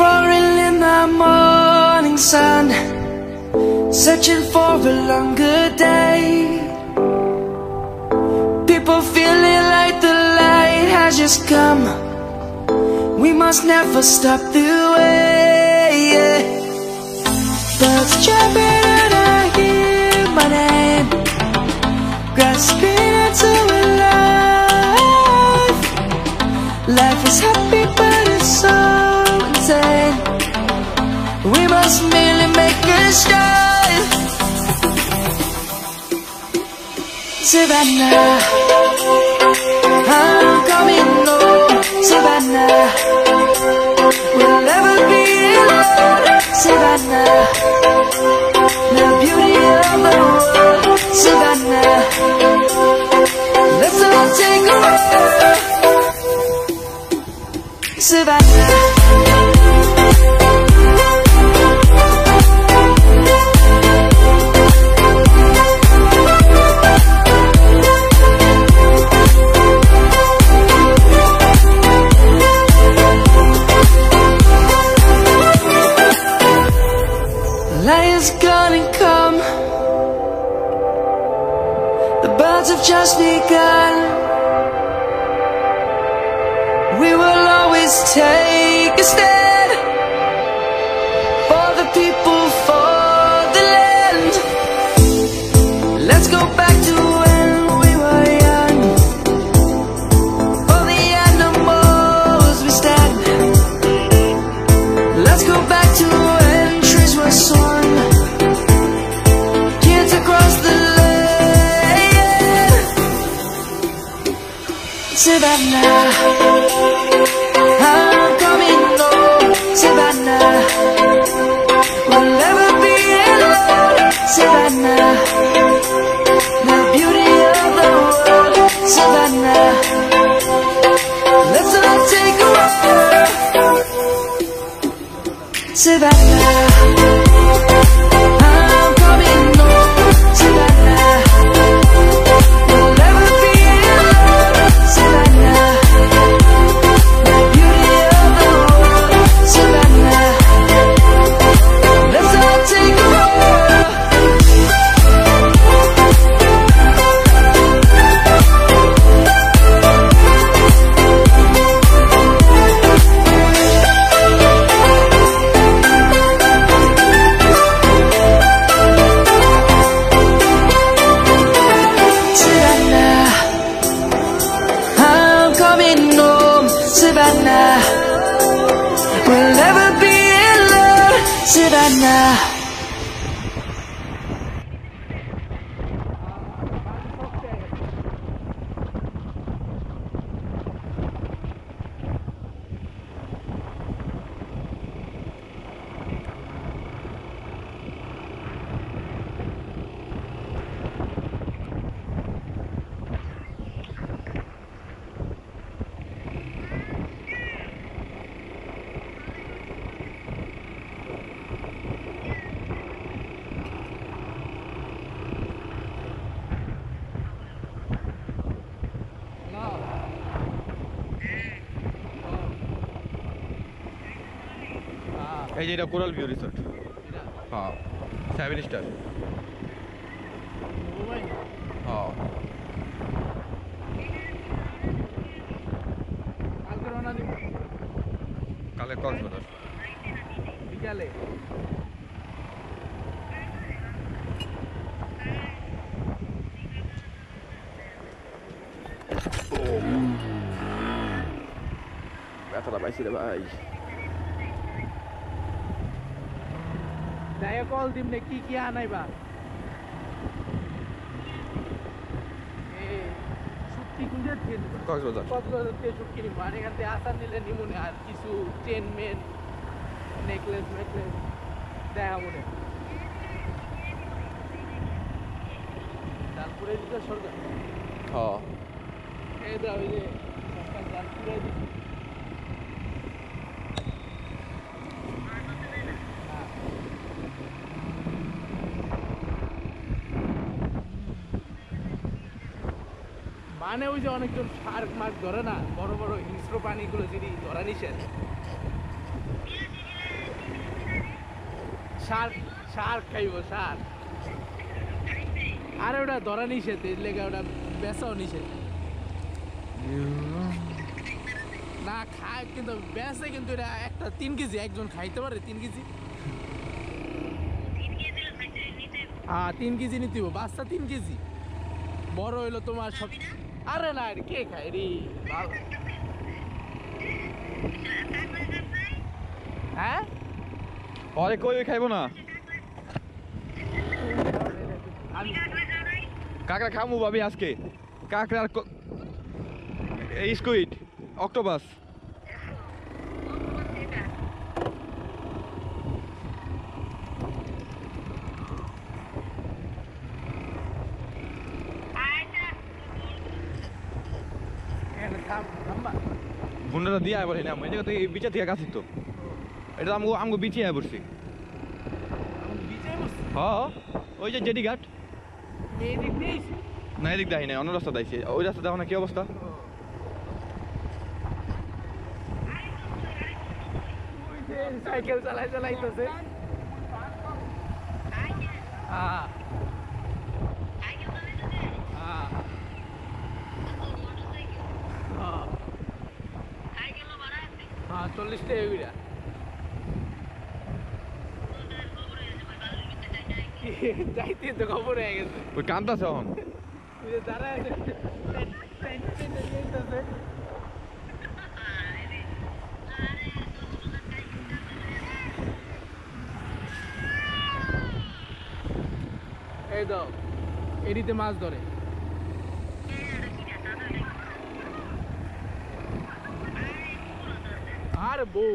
roaring in the morning sun, searching for a longer day. People feeling like the light has just come. We must never stop the way, yeah. Birds jumping and I hear my name, grasping into a life. Life is happy but it's so insane. We must merely make a start. Savannah, I'm coming home. Savannah, we'll never be alone. Savannah, the beauty of the world. Savannah, let's all take a walk. Savannah. Lion's gonna come. The birds have just begun. We will always take a stand for the people, for the land. Let's go back to when we were young. For the animals we stand. Let's go back to when trees were sown, kids across the land. Savannah, I'm coming home. Savannah, we'll never be alone. Savannah, the beauty of the world. Savannah, let's all take a walk. Savannah, I'm coming home. Savannah, we'll never be alone. Savannah, the beauty of the world. Savannah, let's all take a walk. Savannah, I'm coming home. Savannah, we'll never be alone. Savannah. এই যে এটা coral view resort, হ্যাঁ 7 star, হ্যাঁ কালে কক্সবাজার বিকালে। ব্যথাটা পাইছি রে ভাই। কল দিমনে কি কি আনাইবা? শুটকি কুঞ্জের থেকে কক্সবাজার থেকে শুটকি নিব, আর এখান থেকে আসার নিলে নিমুনে আর কিছু চেন মেন নেকলেস দেখা মনে। ডালপুরে দিতে সরকার, হ্যাঁ এই দা ওই যে সরকার ডালপুরে দিচ্ছে। মানে ওই যে অনেকজন শার্ক মাছ ধরে না, বড় বড় হিংস্র প্রাণীগুলো যদি ধরা নিষেধ, শার্ক খাইব শার্ক। আরে ওটা ধরা নিষেধ, এর লেগে ওটা বেচাও নিষেধ। না খায় কিন্তু বেচে, কিন্তু এটা একটা 3 কেজি একজন খাইতে পারে। 3 কেজি, হ্যাঁ 3 কেজি নিতে হবে। বাচ্চা 3 কেজি, বড় হইলো তোমার সব। আরে না কে খায় রে ভালো। হ্যাঁ আরে কই খাইবো না, কাঁকড়া খামু ভাবি আজকে। কাঁকড়ার স্কুইড, অক্টোপাস। ভুন্ডাটা দিয়ে আয় বলি না, এই জায়গা থেকে বিচার থেকে কাছে তো। এটা আমগো বিচিয়ে আয় পড়ছি। হ্যাঁ ওই যে জেডি ঘাট না, এদিক দেয় না, অন্য রাস্তা দেয়ছে। ওই রাস্তা দেখো না কি অবস্থা। সাইকেল চালাইতেছে। হ্যাঁ 40 টাকা। যাইতে তো খবর হয়ে গেছে। ওই কান্দাছে এখন। এই তো এদিকে মাছ ধরে। আর বউ